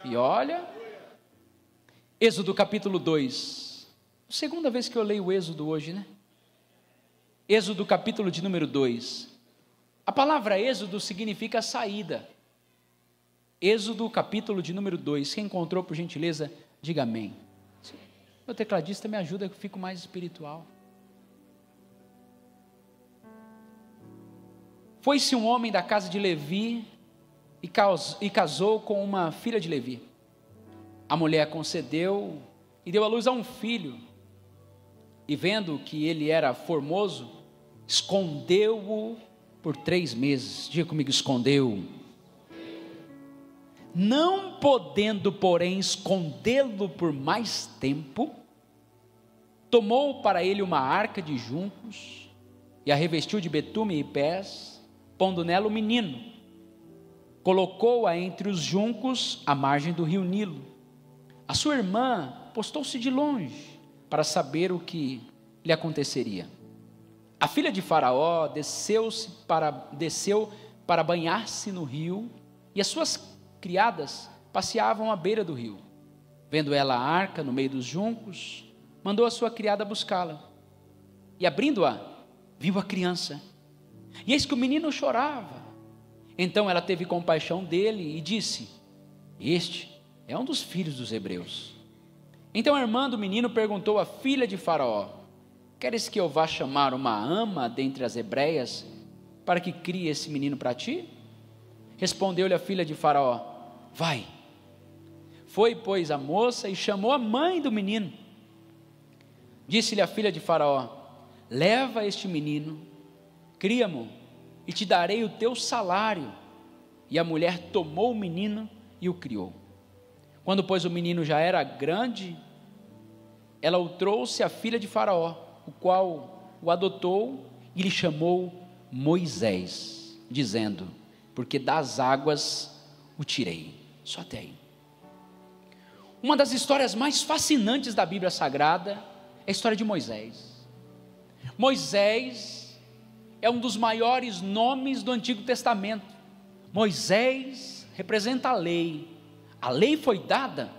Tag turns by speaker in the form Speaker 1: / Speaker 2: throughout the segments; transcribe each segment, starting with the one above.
Speaker 1: E olha, Êxodo capítulo 2, segunda vez que eu leio o Êxodo hoje, né? Êxodo capítulo de número 2, a palavra Êxodo significa saída. Êxodo capítulo de número 2, quem encontrou, por gentileza, diga amém. Meu tecladista me ajuda que eu fico mais espiritual. Foi-se um homem da casa de Levi e casou com uma filha de Levi. A mulher concedeu e deu à luz a um filho, e vendo que ele era formoso, escondeu-o por 3 meses. Diga comigo, escondeu. Não podendo, porém, escondê-lo por mais tempo, tomou para ele uma arca de juncos e a revestiu de betume e pés, pondo nela o menino, colocou-a entre os juncos à margem do rio Nilo. A sua irmã postou-se de longe para saber o que lhe aconteceria. A filha de Faraó desceu para banhar-se no rio, e as suas criadas passeavam à beira do rio. Vendo ela a arca no meio dos juncos, mandou a sua criada buscá-la, e abrindo-a, viu a criança, e eis que o menino chorava. Então ela teve compaixão dele e disse: este é um dos filhos dos hebreus. Então a irmã do menino perguntou à filha de Faraó: queres que eu vá chamar uma ama dentre as hebreias para que crie esse menino para ti? Respondeu-lhe a filha de Faraó: vai. Foi, pois, a moça e chamou a mãe do menino. Disse-lhe a filha de Faraó: leva este menino, cria-mo, e te darei o teu salário. E a mulher tomou o menino e o criou. Quando, pois, o menino já era grande, ela o trouxe à filha de Faraó, o qual o adotou e lhe chamou Moisés, dizendo: porque das águas o tirei. Só até aí. Uma das histórias mais fascinantes da Bíblia Sagrada é a história de Moisés. Moisés é um dos maiores nomes do Antigo Testamento. Moisés representa a lei. A lei foi dada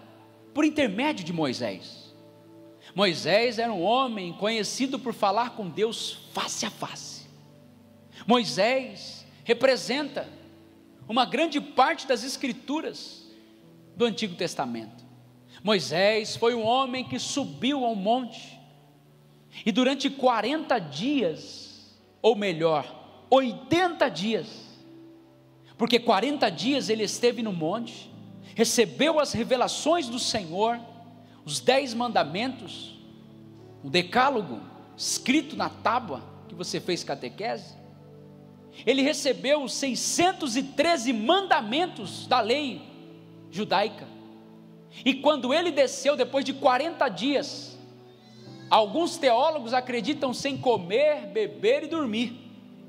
Speaker 1: por intermédio de Moisés. Moisés era um homem conhecido por falar com Deus face a face. Moisés representa uma grande parte das escrituras do Antigo Testamento. Moisés foi um homem que subiu ao monte, e durante 40 dias, ou melhor, 80 dias, porque 40 dias ele esteve no monte, recebeu as revelações do Senhor, os 10 mandamentos, o decálogo, escrito na tábua, que você fez catequese. Ele recebeu os 613 mandamentos da lei judaica, e quando ele desceu, depois de 40 dias, alguns teólogos acreditam sem comer, beber e dormir,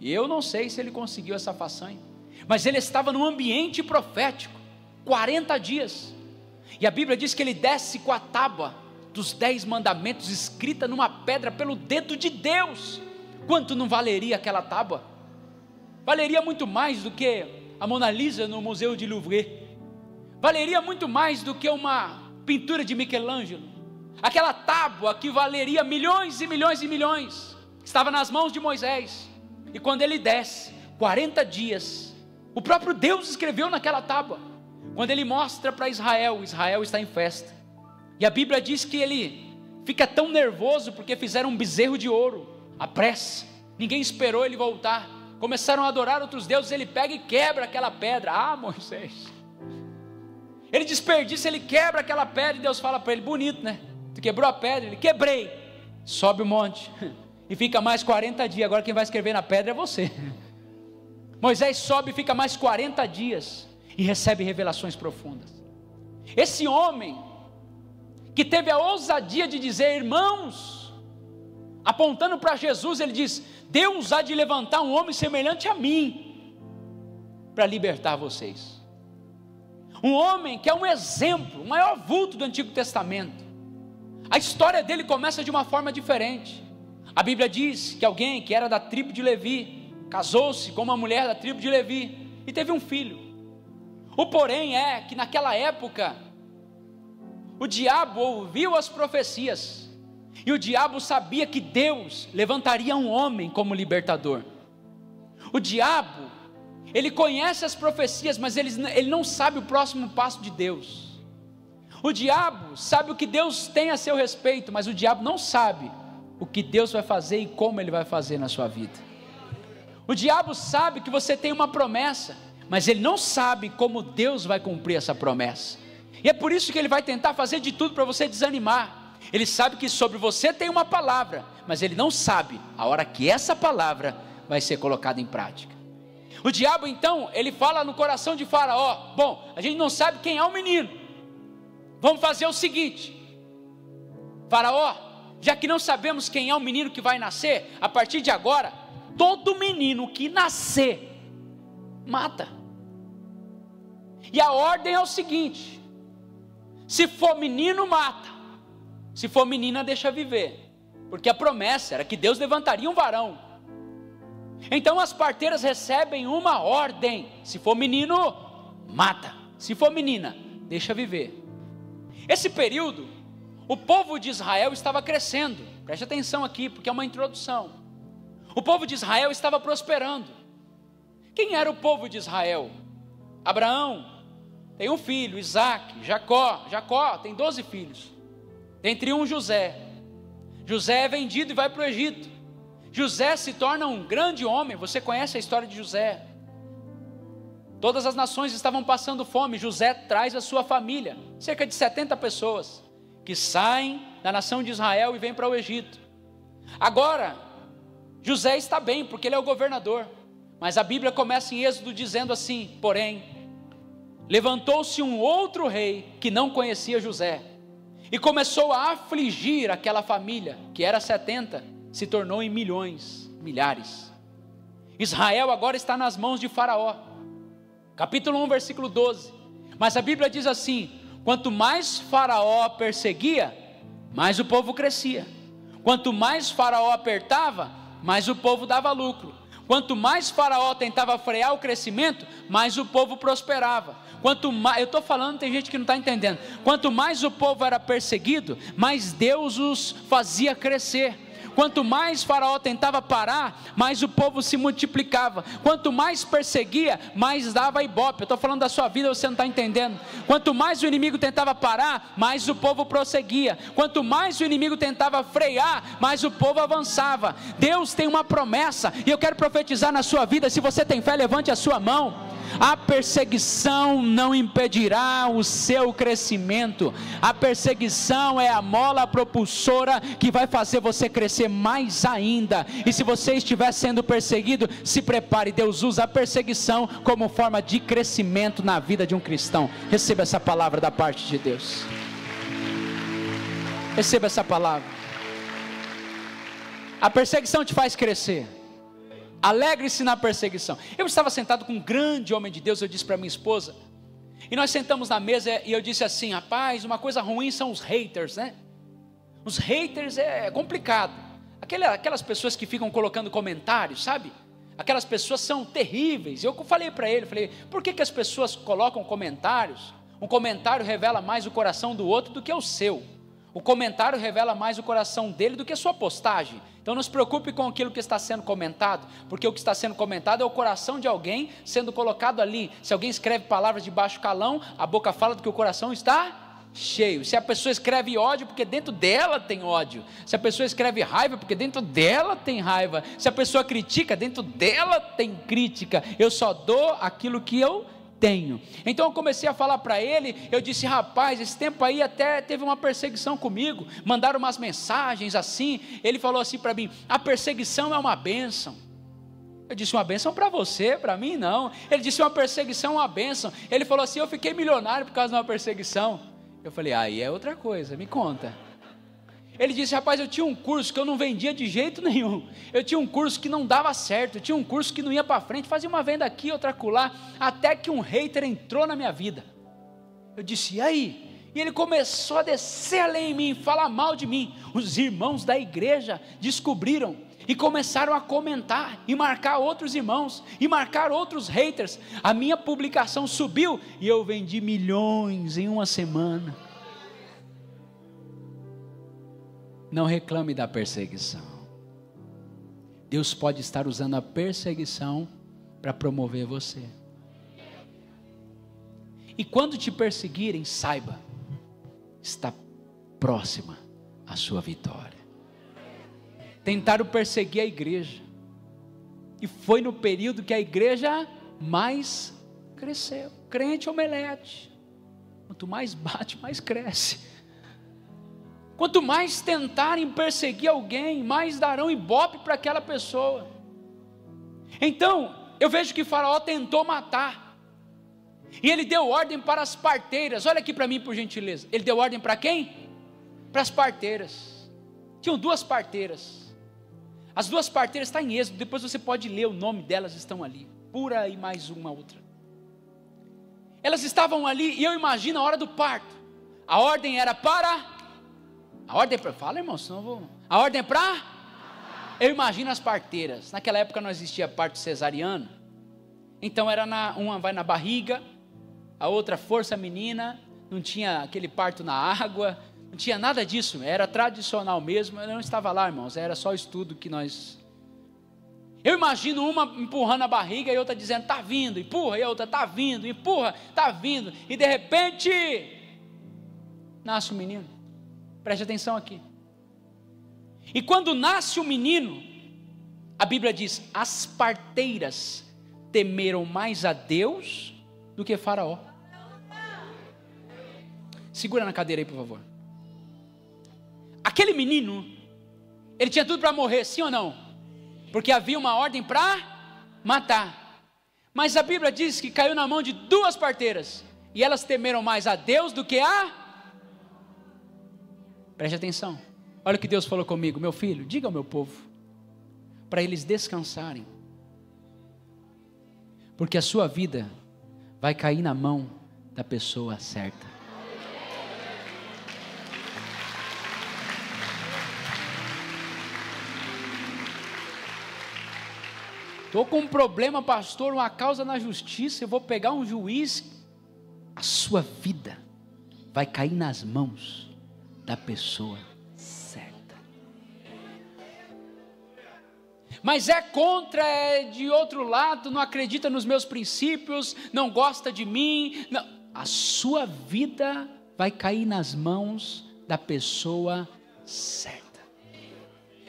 Speaker 1: e eu não sei se ele conseguiu essa façanha, mas ele estava num ambiente profético, 40 dias, e a Bíblia diz que ele desce com a tábua dos 10 mandamentos, escrita numa pedra pelo dedo de Deus. Quanto não valeria aquela tábua? Valeria muito mais do que a Mona Lisa no Museu de Louvre, valeria muito mais do que uma pintura de Michelangelo. Aquela tábua que valeria milhões e milhões e milhões, estava nas mãos de Moisés, e quando ele desce, 40 dias, o próprio Deus escreveu naquela tábua. Quando ele mostra para Israel, Israel está em festa, e a Bíblia diz que ele fica tão nervoso, porque fizeram um bezerro de ouro, à pressa, ninguém esperou ele voltar, começaram a adorar outros deuses, ele pega e quebra aquela pedra. Ah, Moisés, ele desperdiça, ele quebra aquela pedra, e Deus fala para ele: bonito, né? Tu quebrou a pedra? Ele: quebrei. Sobe o monte, e fica mais 40 dias, agora quem vai escrever na pedra é você. Moisés sobe e fica mais 40 dias, e recebe revelações profundas. Esse homem, que teve a ousadia de dizer: irmãos, apontando para Jesus, ele diz: Deus há de levantar um homem semelhante a mim, para libertar vocês. Um homem que é um exemplo, o maior vulto do Antigo Testamento. A história dele começa de uma forma diferente. A Bíblia diz que alguém que era da tribo de Levi, casou-se com uma mulher da tribo de Levi, e teve um filho. O porém é que naquela época, o diabo ouviu as profecias, e o diabo sabia que Deus levantaria um homem como libertador. O diabo, ele conhece as profecias, mas ele não sabe o próximo passo de Deus. O diabo sabe o que Deus tem a seu respeito, mas o diabo não sabe o que Deus vai fazer e como Ele vai fazer na sua vida. O diabo sabe que você tem uma promessa, mas ele não sabe como Deus vai cumprir essa promessa. E é por isso que ele vai tentar fazer de tudo para você desanimar. Ele sabe que sobre você tem uma palavra, mas ele não sabe a hora que essa palavra vai ser colocada em prática. O diabo então, ele fala no coração de Faraó: bom, a gente não sabe quem é o menino, vamos fazer o seguinte, Faraó, já que não sabemos quem é o menino que vai nascer, a partir de agora, todo menino que nascer, mata. E a ordem é o seguinte: se for menino, mata, se for menina, deixa viver, porque a promessa era que Deus levantaria um varão. Então as parteiras recebem uma ordem: se for menino, mata, se for menina, deixa viver. Esse período, o povo de Israel estava crescendo, preste atenção aqui, porque é uma introdução. O povo de Israel estava prosperando. Quem era o povo de Israel? Abraão tem um filho, Isaac. Jacó tem 12 filhos, dentre um José. José é vendido e vai para o Egito. José se torna um grande homem. Você conhece a história de José? Todas as nações estavam passando fome. José traz a sua família, cerca de 70 pessoas, que saem da nação de Israel e vêm para o Egito. Agora, José está bem, porque ele é o governador. Mas a Bíblia começa em Êxodo dizendo assim: porém, levantou-se um outro rei que não conhecia José, e começou a afligir aquela família, que era 70, se tornou em milhões, milhares. Israel agora está nas mãos de Faraó. Capítulo 1, versículo 12. Mas a Bíblia diz assim: quanto mais Faraó perseguia, mais o povo crescia. Quanto mais Faraó apertava, mais o povo dava lucro. Quanto mais Faraó tentava frear o crescimento, mais o povo prosperava. Quanto mais, eu estou falando, tem gente que não está entendendo. Quanto mais o povo era perseguido, mais Deus os fazia crescer. Quanto mais Faraó tentava parar, mais o povo se multiplicava. Quanto mais perseguia, mais dava ibope. Eu estou falando da sua vida, você não está entendendo. Quanto mais o inimigo tentava parar, mais o povo prosseguia. Quanto mais o inimigo tentava frear, mais o povo avançava. Deus tem uma promessa, e eu quero profetizar na sua vida. Se você tem fé, levante a sua mão. A perseguição não impedirá o seu crescimento. A perseguição é a mola propulsora que vai fazer você crescer mais ainda. E se você estiver sendo perseguido, se prepare. Deus usa a perseguição como forma de crescimento na vida de um cristão. Receba essa palavra da parte de Deus. Receba essa palavra. A perseguição te faz crescer. Alegre-se na perseguição. Eu estava sentado com um grande homem de Deus. Eu disse para minha esposa, e nós sentamos na mesa, e eu disse assim: rapaz, uma coisa ruim são os haters, né? Os haters é complicado. Aquelas pessoas que ficam colocando comentários, sabe? Aquelas pessoas são terríveis. Eu falei para ele, por que as pessoas colocam comentários? Um comentário revela mais o coração do outro do que o seu. O comentário revela mais o coração dele do que a sua postagem. Então não se preocupe com aquilo que está sendo comentado, porque o que está sendo comentado é o coração de alguém sendo colocado ali. Se alguém escreve palavras de baixo calão, a boca fala do que o coração está cheio. Se a pessoa escreve ódio, porque dentro dela tem ódio. Se a pessoa escreve raiva, porque dentro dela tem raiva. Se a pessoa critica, dentro dela tem crítica. Eu só dou aquilo que eu tenho. Então eu comecei a falar para ele. Eu disse: rapaz, esse tempo aí até teve uma perseguição comigo, mandaram umas mensagens assim. Ele falou assim para mim: a perseguição é uma bênção. Eu disse: uma bênção para você, para mim não. Ele disse: uma perseguição é uma bênção. Ele falou assim: eu fiquei milionário por causa de uma perseguição. Eu falei: aí é outra coisa, me conta. Ele disse: rapaz, eu tinha um curso que eu não vendia de jeito nenhum. Eu tinha um curso que não dava certo. Eu tinha um curso que não ia para frente. Fazia uma venda aqui, outra acolá. Até que um hater entrou na minha vida. Eu disse: e aí? E ele começou a descer além em mim, falar mal de mim. Os irmãos da igreja descobriram. e começaram a comentar, e marcar outros irmãos, e marcar outros haters. A minha publicação subiu, e eu vendi milhões em uma semana. Não reclame da perseguição. Deus pode estar usando a perseguição para promover você. E quando te perseguirem, saiba, está próxima a sua vitória. Tentaram perseguir a igreja, e foi no período que a igreja mais cresceu. Crente omelete, quanto mais bate, mais cresce. Quanto mais tentarem perseguir alguém, mais darão ibope para aquela pessoa. Então, eu vejo que Faraó tentou matar, e ele deu ordem para as parteiras. Olha aqui para mim, por gentileza. Ele deu ordem para quem? Para as parteiras. Tinham 2 parteiras. As 2 parteiras estão em Êxodo, depois você pode ler, o nome delas estão ali. Pura e mais uma outra. Elas estavam ali, e eu imagino a hora do parto. A ordem era para... A ordem é para... Fala, irmão, senão eu vou... A ordem é para... Eu imagino as parteiras. Naquela época não existia parto cesariano. Então era uma vai na barriga, a outra força a menina. Não tinha aquele parto na água. Não tinha nada disso. Era tradicional mesmo. Eu não estava lá, irmãos. Era só estudo que nós... Eu imagino uma empurrando a barriga e outra dizendo, está vindo, empurra. E a outra, está vindo, empurra, está vindo. E de repente, nasce um menino. Preste atenção aqui. E quando nasce o menino, a Bíblia diz, as parteiras temeram mais a Deus do que Faraó. Segura na cadeira aí, por favor. Aquele menino, ele tinha tudo para morrer, sim ou não? Porque havia uma ordem para matar. Mas a Bíblia diz que caiu na mão de 2 parteiras, e elas temeram mais a Deus do que a... Preste atenção, olha o que Deus falou comigo. Meu filho, diga ao meu povo, para eles descansarem, porque a sua vida vai cair na mão da pessoa certa. Estou com um problema, pastor, uma causa na justiça, eu vou pegar um juiz. A sua vida vai cair nas mãos da pessoa certa. Mas é contra, é de outro lado, não acredita nos meus princípios, não gosta de mim. Não. A sua vida vai cair nas mãos da pessoa certa.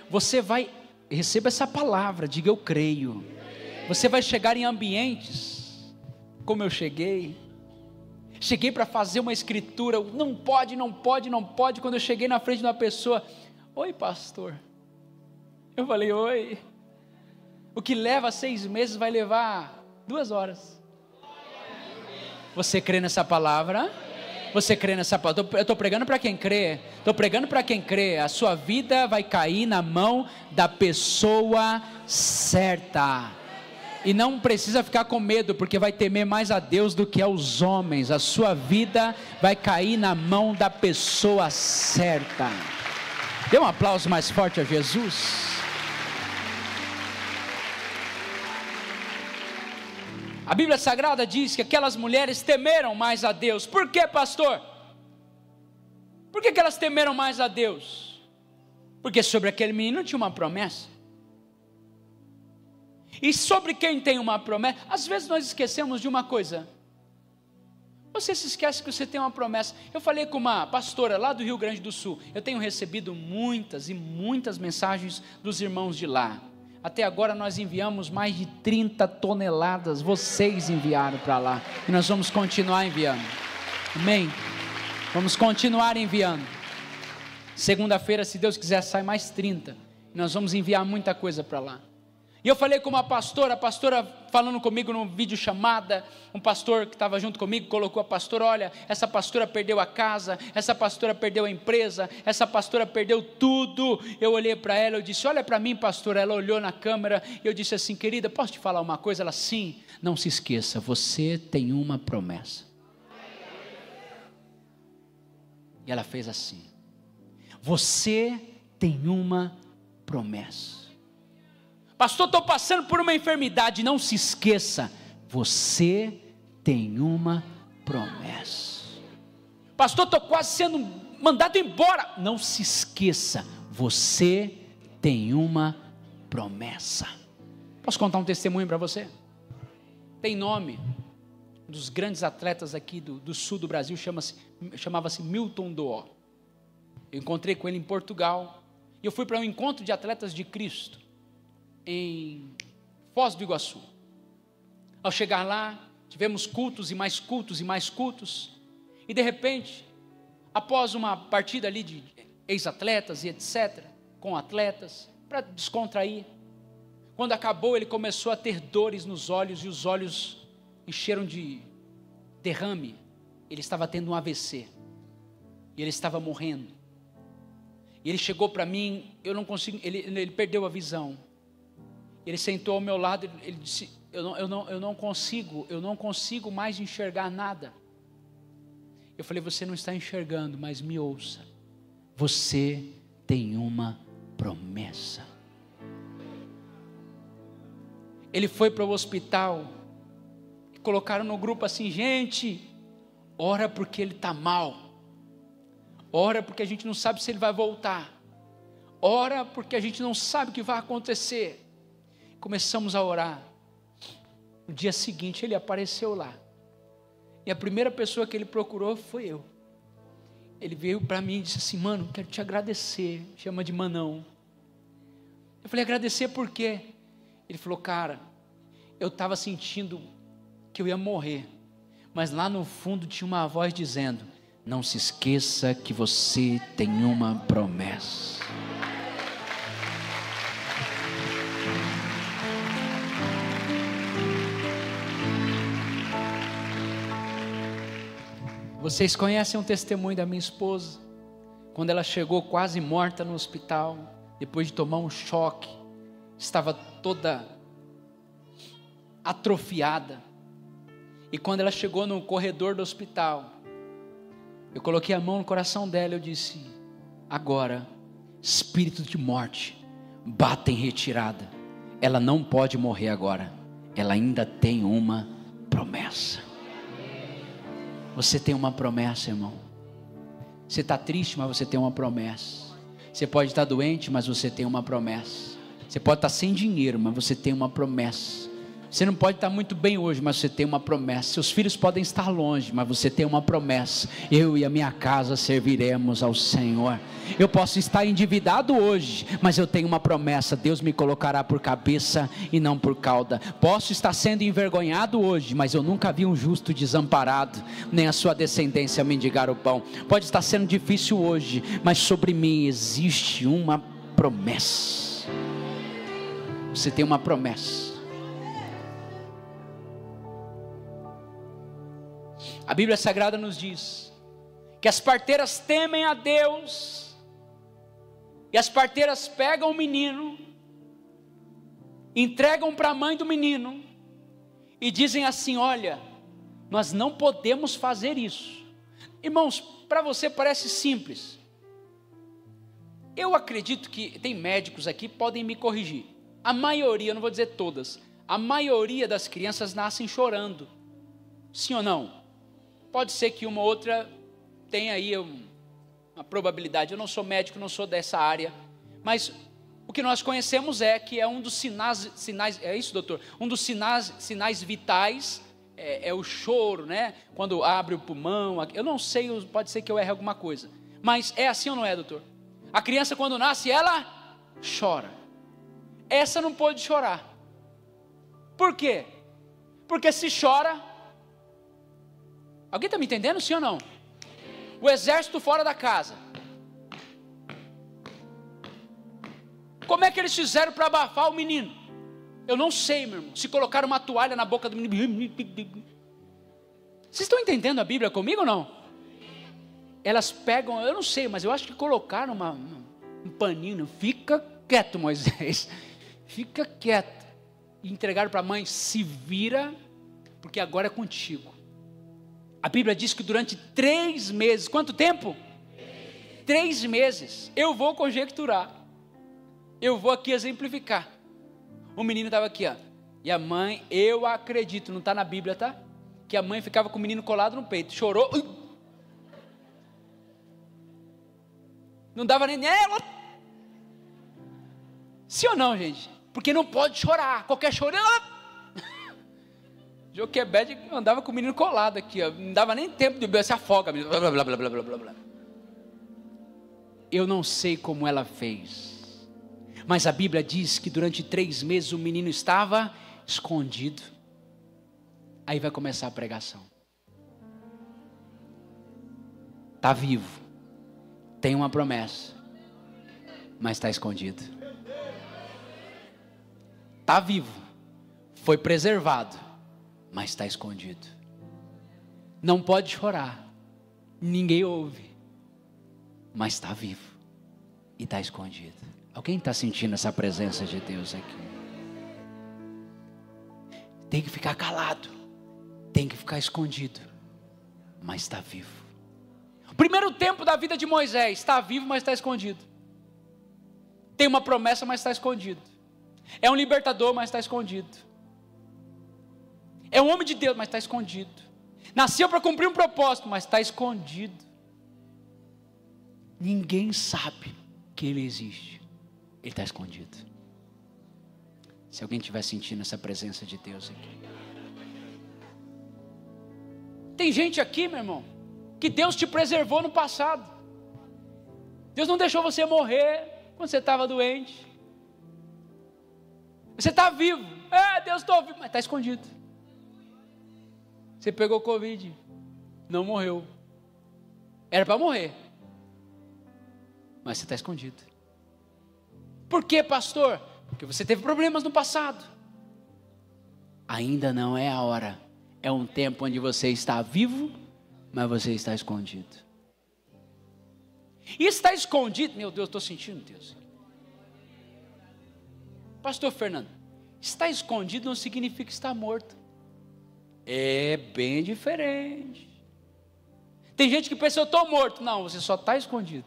Speaker 1: Você vai, receba essa palavra, diga eu creio. Você vai chegar em ambientes, como eu cheguei para fazer uma escritura, não pode, quando eu cheguei na frente de uma pessoa, oi pastor, eu falei oi, o que leva 6 meses vai levar 2 horas, você crê nessa palavra? Você crê nessa palavra? Eu estou pregando para quem crê, a sua vida vai cair na mão da pessoa certa. E não precisa ficar com medo, porque vai temer mais a Deus do que aos homens. A sua vida vai cair na mão da pessoa certa. Dê um aplauso mais forte a Jesus. A Bíblia Sagrada diz que aquelas mulheres temeram mais a Deus. Por que, pastor? Por que elas temeram mais a Deus? Porque sobre aquele menino tinha uma promessa. E sobre quem tem uma promessa, às vezes nós esquecemos de uma coisa. Você se esquece que você tem uma promessa. Eu falei com uma pastora lá do Rio Grande do Sul. Eu tenho recebido muitas e muitas mensagens dos irmãos de lá. Até agora nós enviamos mais de 30 toneladas. Vocês enviaram para lá. E nós vamos continuar enviando. Amém? Vamos continuar enviando. Segunda-feira, se Deus quiser, sai mais 30. E nós vamos enviar muita coisa para lá. E eu falei com uma pastora, a pastora falando comigo num vídeo chamada, um pastor que estava junto comigo, colocou a pastora, olha, essa pastora perdeu a casa, essa pastora perdeu a empresa, essa pastora perdeu tudo. Eu olhei para ela, eu disse, olha para mim pastora, ela olhou na câmera, e eu disse assim, querida, posso te falar uma coisa? Ela, sim, não se esqueça, você tem uma promessa. E ela fez assim, você tem uma promessa. Pastor, estou passando por uma enfermidade. Não se esqueça, você tem uma promessa. Pastor, estou quase sendo mandado embora. Não se esqueça, você tem uma promessa. Posso contar um testemunho para você? Tem nome. Um dos grandes atletas aqui do sul do Brasil chamava-se Milton Doó. Eu encontrei com ele em Portugal. E eu fui para um encontro de atletas de Cristo em Foz do Iguaçu. Ao chegar lá, tivemos cultos e mais cultos e mais cultos. E de repente, após uma partida ali de ex-atletas e etc., com atletas, para descontrair, quando acabou, ele começou a ter dores nos olhos e os olhos encheram de derrame. Ele estava tendo um AVC e ele estava morrendo. E ele chegou para mim, eu não consigo, ele perdeu a visão. Ele sentou ao meu lado, ele disse: eu não consigo mais enxergar nada. Eu falei: você não está enxergando, mas me ouça. Você tem uma promessa. Ele foi para o hospital, e colocaram no grupo assim: gente, ora porque ele está mal. Ora porque a gente não sabe se ele vai voltar. Ora porque a gente não sabe o que vai acontecer. Começamos a orar. No dia seguinte ele apareceu lá. E a primeira pessoa que ele procurou foi eu. Ele veio para mim e disse assim: mano, quero te agradecer. Chama de Manão. Eu falei: agradecer por quê? Ele falou: cara, eu estava sentindo que eu ia morrer. Mas lá no fundo tinha uma voz dizendo: não se esqueça que você tem uma promessa. Vocês conhecem um testemunho da minha esposa, quando ela chegou quase morta no hospital, depois de tomar um choque, estava toda atrofiada, e quando ela chegou no corredor do hospital, eu coloquei a mão no coração dela, eu disse: agora, espírito de morte, bata em retirada, ela não pode morrer agora, ela ainda tem uma promessa. Você tem uma promessa, irmão. Você está triste, mas você tem uma promessa. Você pode estar doente, mas você tem uma promessa. Você pode estar sem dinheiro, mas você tem uma promessa. Você não pode estar muito bem hoje, mas você tem uma promessa. Seus filhos podem estar longe, mas você tem uma promessa: eu e a minha casa serviremos ao Senhor. Eu posso estar endividado hoje, mas eu tenho uma promessa: Deus me colocará por cabeça e não por cauda. Posso estar sendo envergonhado hoje, mas eu nunca vi um justo desamparado, nem a sua descendência mendigar o pão. Pode estar sendo difícil hoje, mas sobre mim existe uma promessa. Você tem uma promessa. A Bíblia Sagrada nos diz que as parteiras temem a Deus, e as parteiras pegam o menino, entregam para a mãe do menino, e dizem assim: olha, nós não podemos fazer isso. Irmãos, para você parece simples. Eu acredito que tem médicos aqui que podem me corrigir. A maioria, eu não vou dizer todas, a maioria das crianças nascem chorando. Sim ou não? Pode ser que uma ou outra tenha aí uma probabilidade. Eu não sou médico, não sou dessa área, mas o que nós conhecemos é que é um dos sinais, é isso, doutor? Um dos sinais vitais é o choro, né? Quando abre o pulmão. Eu não sei, pode ser que eu erre alguma coisa, mas é assim ou não é, doutor? A criança, quando nasce, ela chora. Essa não pode chorar. Por quê? Porque se chora... Alguém está me entendendo, sim ou não? O exército fora da casa. Como é que eles fizeram para abafar o menino? Eu não sei, meu irmão. Se colocaram uma toalha na boca do menino. Vocês estão entendendo a Bíblia comigo ou não? Elas pegam, eu não sei, mas eu acho que colocaram um paninho. Fica quieto, Moisés. Fica quieto. E entregaram para a mãe: se vira, porque agora é contigo. A Bíblia diz que durante 3 meses, quanto tempo? 3 meses, eu vou conjecturar, eu vou aqui exemplificar. O menino estava aqui, ó. E a mãe, eu acredito, não está na Bíblia, tá? Que a mãe ficava com o menino colado no peito, chorou. Não dava nem ela. Sim ou não, gente? Porque não pode chorar. Qualquer choro. Joquebede andava com o menino colado aqui, ó. Não dava nem tempo de beber, se afoga. Blá, blá, blá, blá, blá, blá, blá. Eu não sei como ela fez, mas a Bíblia diz que durante 3 meses o menino estava escondido. Aí vai começar a pregação. Está vivo, tem uma promessa, mas está escondido. Está vivo, foi preservado, mas está escondido. Não pode chorar, ninguém ouve, mas está vivo e está escondido. Alguém está sentindo essa presença de Deus aqui? Tem que ficar calado, tem que ficar escondido, mas está vivo. O primeiro tempo da vida de Moisés, está vivo, mas está escondido. Tem uma promessa, mas está escondido. É um libertador, mas está escondido. É um homem de Deus, mas está escondido. Nasceu para cumprir um propósito, mas está escondido. Ninguém sabe que ele existe. Ele está escondido. Se alguém estiver sentindo essa presença de Deus aqui. Tem gente aqui, meu irmão, que Deus te preservou no passado. Deus não deixou você morrer quando você estava doente. Você está vivo. Deus, estou vivo, mas está escondido. Você pegou Covid, não morreu. Era para morrer, mas você está escondido. Por quê, pastor? Porque você teve problemas no passado. Ainda não é a hora. É um tempo onde você está vivo, mas você está escondido. E está escondido, meu Deus, estou sentindo Deus. Pastor Fernando, estar escondido não significa estar morto. É bem diferente. Tem gente que pensa, eu estou morto. Não, você só está escondido.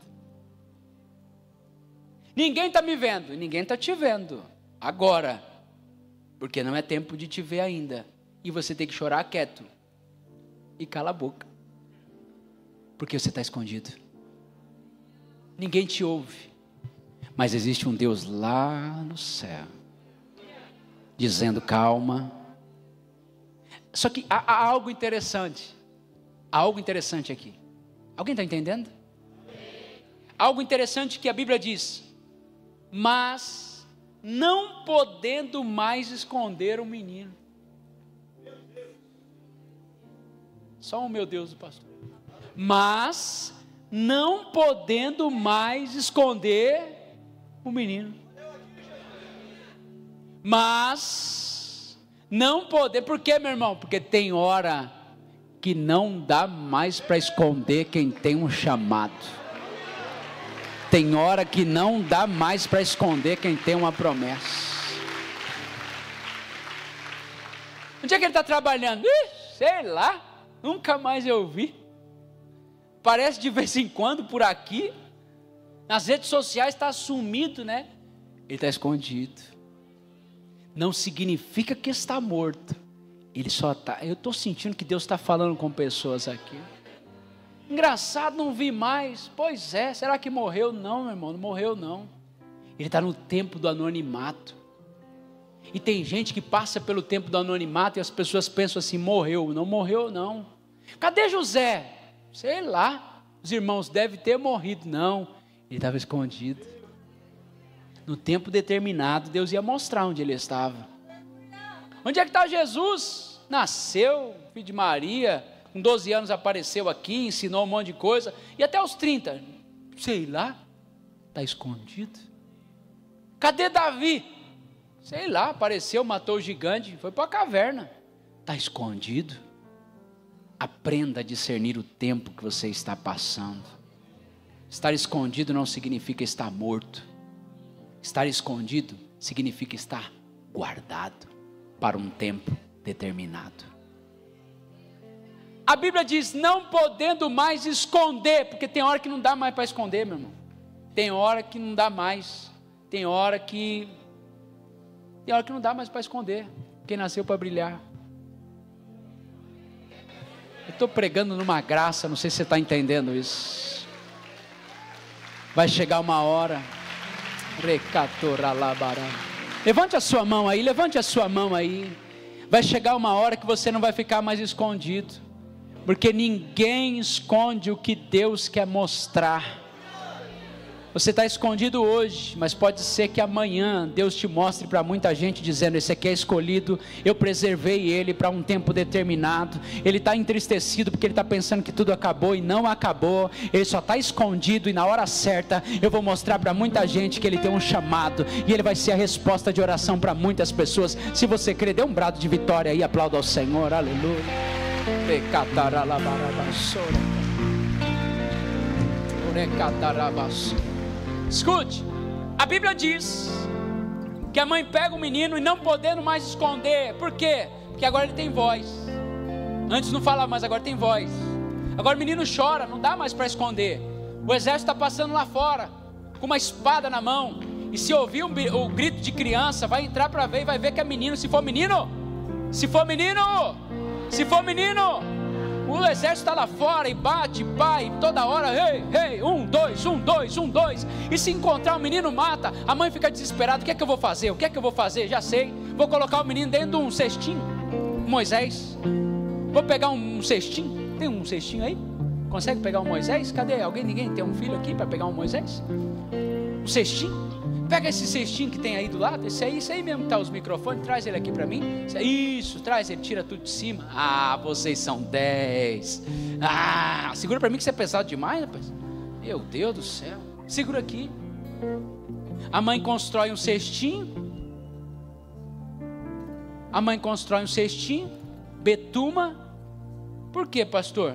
Speaker 1: Ninguém está me vendo, ninguém está te vendo agora, porque não é tempo de te ver ainda. E você tem que chorar quieto e cala a boca, porque você está escondido. Ninguém te ouve, mas existe um Deus lá no céu dizendo calma. Só que há algo interessante. Há algo interessante aqui. Alguém está entendendo? Algo interessante que a Bíblia diz: mas não podendo mais esconder o menino. Só meu Deus do pastor. Mas não podendo mais esconder o menino. Mas não poder, por quê, meu irmão? Porque tem hora que não dá mais para esconder quem tem um chamado. Tem hora que não dá mais para esconder quem tem uma promessa. Onde é que ele está trabalhando? Sei lá, nunca mais eu vi. Parece de vez em quando por aqui. Nas redes sociais está sumido, né? Ele está escondido. Não significa que está morto. Ele só está. Eu estou sentindo que Deus está falando com pessoas aqui. Engraçado, não vi mais. Pois é, será que morreu? Não, meu irmão, não morreu não. Ele está no tempo do anonimato. E tem gente que passa pelo tempo do anonimato e as pessoas pensam assim: morreu. Não morreu não. Cadê José? Sei lá, os irmãos devem ter morrido. Não, ele estava escondido. No tempo determinado, Deus ia mostrar onde ele estava. Onde é que está Jesus? Nasceu, filho de Maria, com 12 anos apareceu aqui, ensinou um monte de coisa, e até os 30, sei lá, está escondido. Cadê Davi? Sei lá, apareceu, matou o gigante, foi para a caverna, está escondido. Aprenda a discernir o tempo que você está passando. Estar escondido não significa estar morto. Estar escondido significa estar guardado para um tempo determinado. A Bíblia diz: não podendo mais esconder, porque tem hora que não dá mais para esconder, meu irmão. Tem hora que não dá mais. Tem hora que Tem hora que não dá mais para esconder. Quem nasceu para brilhar. Eu estou pregando numa graça, não sei se você está entendendo isso. Vai chegar uma hora. Levante a sua mão aí, levante a sua mão aí. Vai chegar uma hora que você não vai ficar mais escondido, porque ninguém esconde o que Deus quer mostrar. Você está escondido hoje, mas pode ser que amanhã Deus te mostre para muita gente, dizendo: esse aqui é escolhido, eu preservei ele para um tempo determinado. Ele está entristecido porque ele está pensando que tudo acabou, e não acabou. Ele só está escondido, e na hora certa eu vou mostrar para muita gente que ele tem um chamado, e ele vai ser a resposta de oração para muitas pessoas. Se você crer, dê um brado de vitória aí, aplauda ao Senhor, aleluia. Escute, a Bíblia diz que a mãe pega o menino e não podendo mais esconder. Por quê? Porque agora ele tem voz. Antes não falava, mas agora tem voz. Agora o menino chora, não dá mais para esconder. O exército está passando lá fora com uma espada na mão, e se ouvir o grito de criança, vai entrar para ver e vai ver que é menino. Se for menino, o exército está lá fora e bate, pai, toda hora, ei, 1, 2, 1, 2, 1, 2, e se encontrar o menino, mata. A mãe fica desesperada: o que é que eu vou fazer? Já sei, vou colocar o menino dentro de um cestinho. Moisés, vou pegar um cestinho. Tem um cestinho aí? Consegue pegar um Moisés? Cadê? Ninguém tem um filho aqui para pegar um Moisés? Um cestinho? Pega esse cestinho que tem aí do lado, esse aí mesmo que está os microfones, traz ele aqui para mim. Isso, traz ele, tira tudo de cima. Vocês são 10. Segura para mim que você é pesado demais, rapaz. Meu Deus do céu. Segura aqui. A mãe constrói um cestinho. Betuma. Por quê, pastor?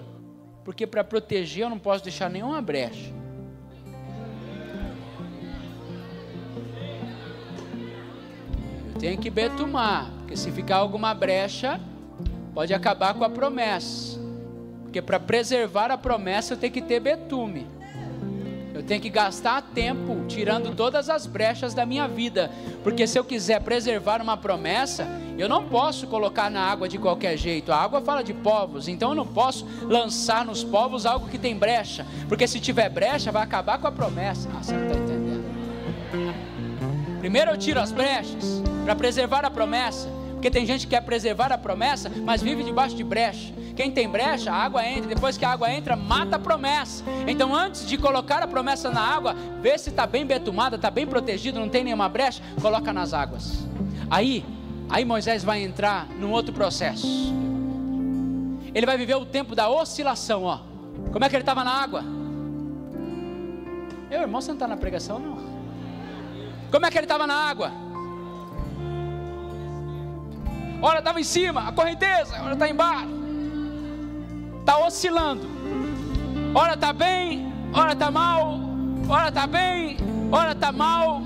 Speaker 1: Porque para proteger eu não posso deixar nenhuma brecha. Tem que betumar, porque se ficar alguma brecha, pode acabar com a promessa. Porque para preservar a promessa eu tenho que ter betume. Eu tenho que gastar tempo tirando todas as brechas da minha vida. Porque se eu quiser preservar uma promessa, eu não posso colocar na água de qualquer jeito. A água fala de povos, então eu não posso lançar nos povos algo que tem brecha. Porque se tiver brecha, vai acabar com a promessa. Você não está entendendo. Primeiro eu tiro as brechas para preservar a promessa, porque tem gente que quer preservar a promessa, mas vive debaixo de brecha. Quem tem brecha, a água entra, depois que a água entra, mata a promessa. Então antes de colocar a promessa na água, vê se está bem betumada, está bem protegido, não tem nenhuma brecha, coloca nas águas. Aí Moisés vai entrar num outro processo. Ele vai viver o tempo da oscilação, ó. Como é que ele estava na água? Meu irmão, você não está na pregação não? Como é que ele estava na água? Ora estava em cima, a correnteza, ora está embaixo. Está oscilando. Ora está bem, ora está mal. Ora está bem, ora está mal.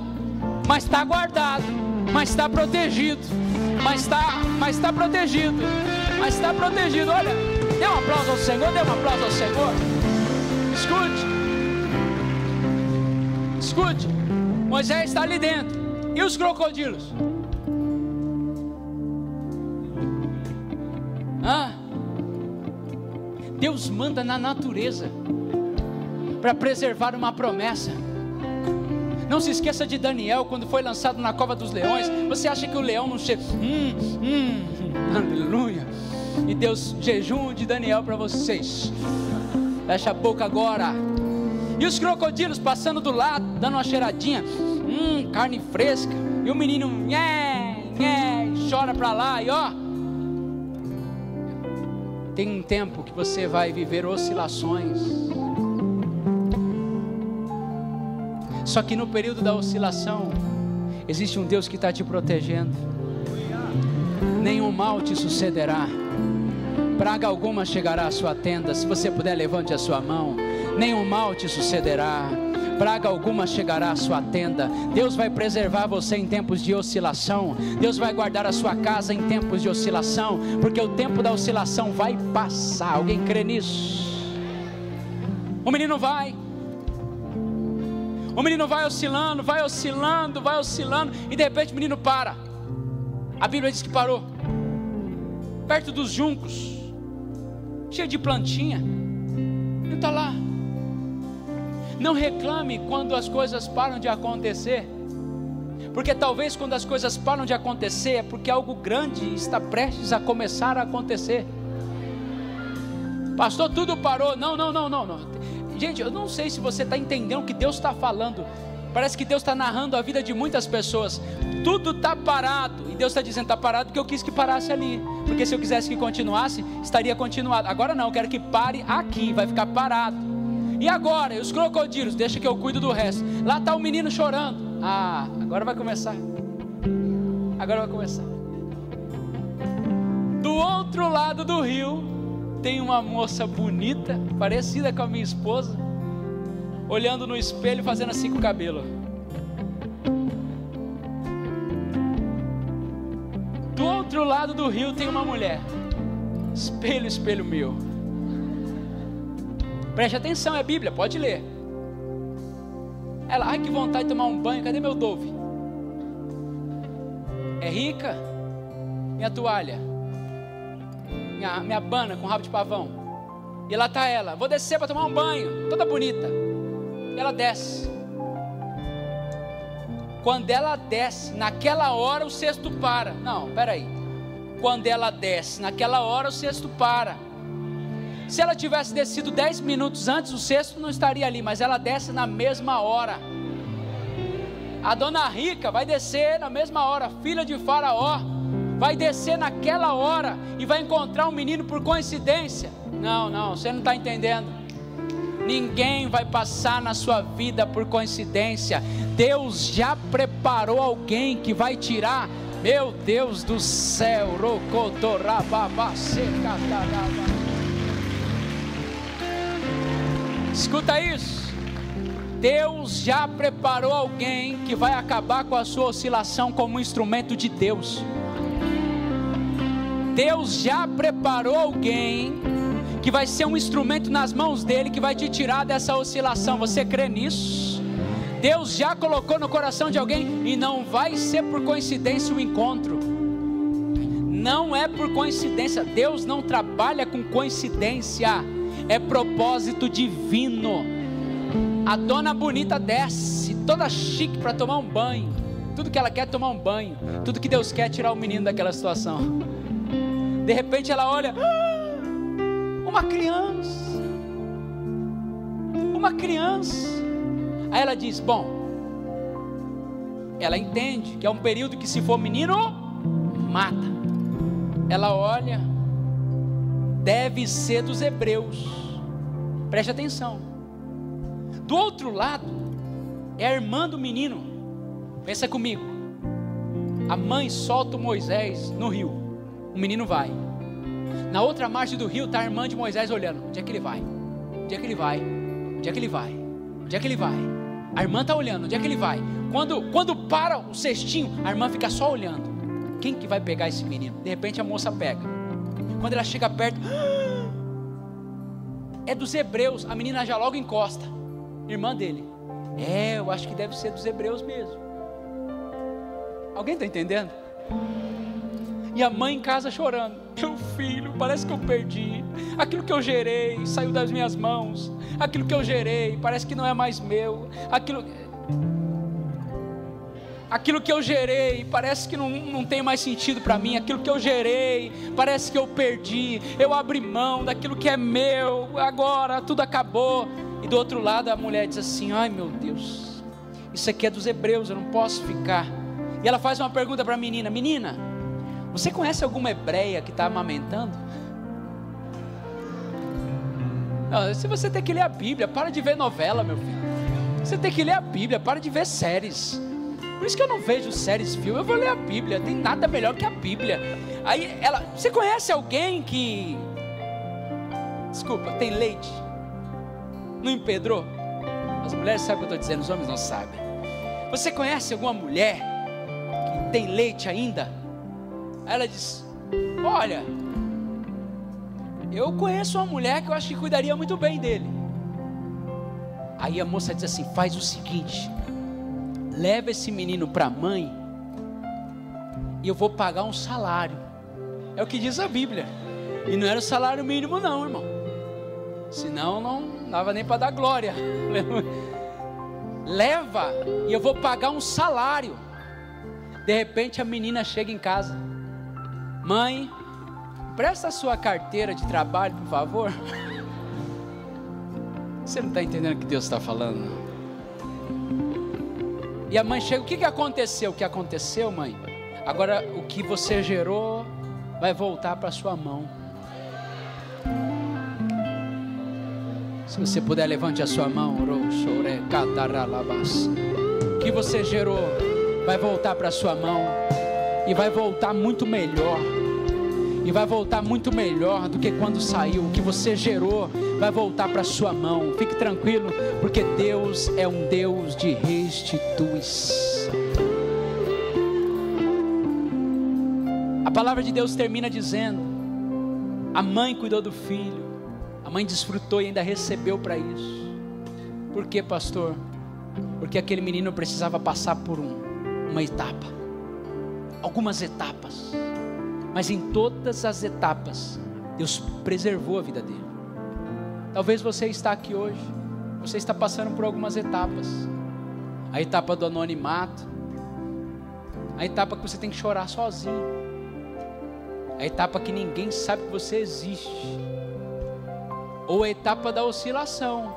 Speaker 1: Mas está guardado, mas está protegido. Mas está protegido. Olha, dê um aplauso ao Senhor, Escute. Moisés está ali dentro. E os crocodilos? Deus manda na natureza para preservar uma promessa. Não se esqueça de Daniel, quando foi lançado na cova dos leões. Você acha que o leão não chega? Aleluia. E Deus, jejum de Daniel para vocês. Fecha a boca agora. E os crocodilos passando do lado, dando uma cheiradinha. Carne fresca. E o menino chora para lá. E ó, tem um tempo que você vai viver oscilações. Só que no período da oscilação, existe um Deus que está te protegendo. Nenhum mal te sucederá. Praga alguma chegará à sua tenda. Se você puder, levante a sua mão. Nenhum mal te sucederá. Praga alguma chegará à sua tenda. Deus vai preservar você em tempos de oscilação. Deus vai guardar a sua casa em tempos de oscilação, porque o tempo da oscilação vai passar. Alguém crê nisso? O menino vai oscilando, e de repente o menino para. A Bíblia diz que parou perto dos juncos, cheio de plantinha. Não está lá. Não reclame quando as coisas param de acontecer, porque talvez quando as coisas param de acontecer é porque algo grande está prestes a começar a acontecer. Pastor, tudo parou. Não. Gente, eu não sei se você está entendendo o que Deus está falando. Parece que Deus está narrando a vida de muitas pessoas. Tudo está parado, e Deus está dizendo: está parado porque eu quis que parasse ali, porque se eu quisesse que continuasse, estaria continuado. Agora não, eu quero que pare aqui, vai ficar parado. E agora, e os crocodilos, deixa que eu cuido do resto. Lá está o menino chorando. Agora vai começar. Do outro lado do rio tem uma moça bonita, parecida com a minha esposa, olhando no espelho, fazendo assim com o cabelo. Do outro lado do rio tem uma mulher. Espelho, espelho meu. Preste atenção, é Bíblia, pode ler. Ela: ai, que vontade de tomar um banho, cadê meu Dove? É rica? Minha toalha, minha bana com rabo de pavão. E lá está ela: vou descer para tomar um banho, toda bonita. E ela desce. Quando ela desce, naquela hora o cesto para. Não, peraí. Quando ela desce, naquela hora o cesto para. Se ela tivesse descido 10 minutos antes, o cesto não estaria ali, mas ela desce na mesma hora. A dona rica vai descer na mesma hora, filha de Faraó, vai descer naquela hora e vai encontrar um menino por coincidência. Não, você não está entendendo. Ninguém vai passar na sua vida por coincidência. Deus já preparou alguém que vai tirar. Meu Deus do céu, escuta isso. Deus já preparou alguém que vai acabar com a sua oscilação como instrumento de Deus. Deus já preparou alguém que vai ser um instrumento nas mãos dele, que vai te tirar dessa oscilação. Você crê nisso? Deus já colocou no coração de alguém, e não vai ser por coincidência o encontro. Não é por coincidência. Deus não trabalha com coincidência, é propósito divino. A dona bonita desce, toda chique para tomar um banho. Tudo que ela quer é tomar um banho. Tudo que Deus quer é tirar o menino daquela situação. De repente ela olha: uma criança. Aí ela diz: bom, ela entende que é um período que, se for menino, mata. Ela olha: deve ser dos hebreus. Preste atenção. Do outro lado é a irmã do menino. Pensa comigo. A mãe solta o Moisés no rio, o menino vai. Na outra margem do rio está a irmã de Moisés olhando: onde é que ele vai? Onde é que ele vai? Onde é que ele vai? Onde é que ele vai? A irmã está olhando: onde é que ele vai? Quando para o cestinho, a irmã fica só olhando: quem que vai pegar esse menino? De repente a moça pega. Quando ela chega perto, é dos hebreus. A menina já logo encosta. Irmã dele: eu acho que deve ser dos hebreus mesmo. Alguém está entendendo? E a mãe em casa chorando: meu filho, parece que eu perdi. Aquilo que eu gerei saiu das minhas mãos. Aquilo que eu gerei parece que não é mais meu. Aquilo que eu gerei parece que não tem mais sentido para mim. Aquilo que eu gerei parece que eu perdi. Eu abri mão daquilo que é meu. Agora tudo acabou. E do outro lado a mulher diz assim: ai meu Deus, isso aqui é dos hebreus, eu não posso ficar. E ela faz uma pergunta para a menina: menina, você conhece alguma hebreia que está amamentando? Não, se você tem que ler a Bíblia, para de ver novela, meu filho. Você tem que ler a Bíblia, para de ver séries. Por isso que eu não vejo séries, filme. Eu vou ler a Bíblia, tem nada melhor que a Bíblia. Aí ela: você conhece alguém que, desculpa, tem leite? Não empedrou? As mulheres sabem o que eu estou dizendo, os homens não sabem. Você conhece alguma mulher que tem leite ainda? Aí ela diz: olha, eu conheço uma mulher que eu acho que cuidaria muito bem dele. Aí a moça diz assim: faz o seguinte, leva esse menino para a mãe e eu vou pagar um salário. É o que diz a Bíblia. E não era o salário mínimo não, irmão. Senão não dava nem para dar glória. Leva, e eu vou pagar um salário. De repente a menina chega em casa: mãe, presta a sua carteira de trabalho, por favor. Você não está entendendo o que Deus está falando, não? E a mãe chega: o que aconteceu? O que aconteceu, mãe? Agora o que você gerou vai voltar para sua mão. Se você puder, levante a sua mão. O que você gerou vai voltar para sua mão, e vai voltar muito melhor. E vai voltar muito melhor do que quando saiu. O que você gerou vai voltar para sua mão. Fique tranquilo, porque Deus é um Deus de restituição. A palavra de Deus termina dizendo: a mãe cuidou do filho, a mãe desfrutou e ainda recebeu para isso. Por quê, pastor? Porque aquele menino precisava passar por uma etapa, algumas etapas, mas em todas as etapas Deus preservou a vida dele. Talvez você está aqui hoje, você está passando por algumas etapas. A etapa do anonimato, a etapa que você tem que chorar sozinho, a etapa que ninguém sabe que você existe, ou a etapa da oscilação.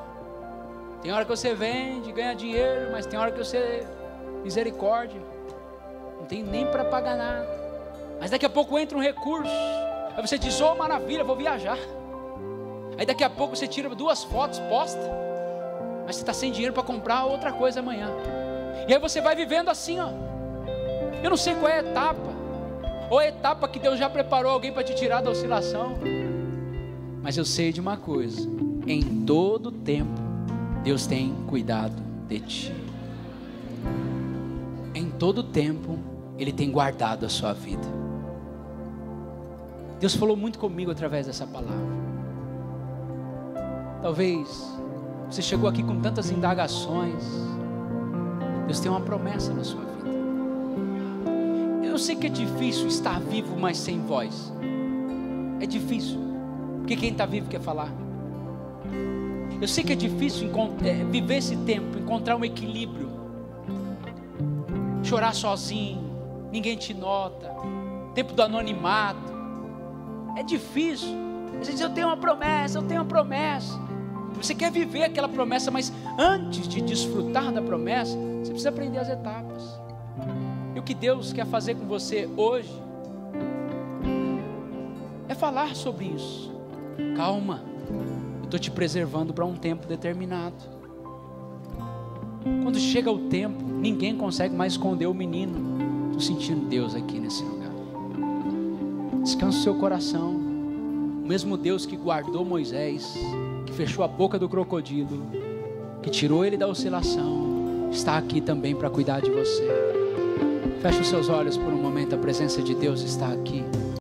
Speaker 1: Tem hora que você vende, ganha dinheiro, mas tem hora que você, misericórdia, não tem nem para pagar nada, mas daqui a pouco entra um recurso, aí você diz: oh maravilha, vou viajar. Aí daqui a pouco você tira 2 fotos, posta, mas você está sem dinheiro para comprar outra coisa amanhã. E aí você vai vivendo assim, ó. Eu não sei qual é a etapa, ou a etapa que Deus já preparou alguém para te tirar da oscilação, mas eu sei de uma coisa: em todo tempo Deus tem cuidado de ti. Em todo tempo Ele tem guardado a sua vida. Deus falou muito comigo através dessa palavra. Talvez você chegou aqui com tantas indagações. Deus tem uma promessa na sua vida. Eu sei que é difícil estar vivo, mas sem voz. É difícil, porque quem está vivo quer falar. Eu sei que é difícil viver esse tempo, encontrar um equilíbrio, chorar sozinho, ninguém te nota, tempo do anonimato. É difícil. Você diz: eu tenho uma promessa, eu tenho uma promessa. Você quer viver aquela promessa, mas antes de desfrutar da promessa, você precisa aprender as etapas. E o que Deus quer fazer com você hoje é falar sobre isso. Calma, eu estou te preservando para um tempo determinado. Quando chega o tempo, ninguém consegue mais esconder o menino. Estou sentindo Deus aqui nesse lugar. Descansa o seu coração. O mesmo Deus que guardou Moisés, que fechou a boca do crocodilo, que tirou ele da oscilação, está aqui também para cuidar de você. Feche os seus olhos por um momento, a presença de Deus está aqui.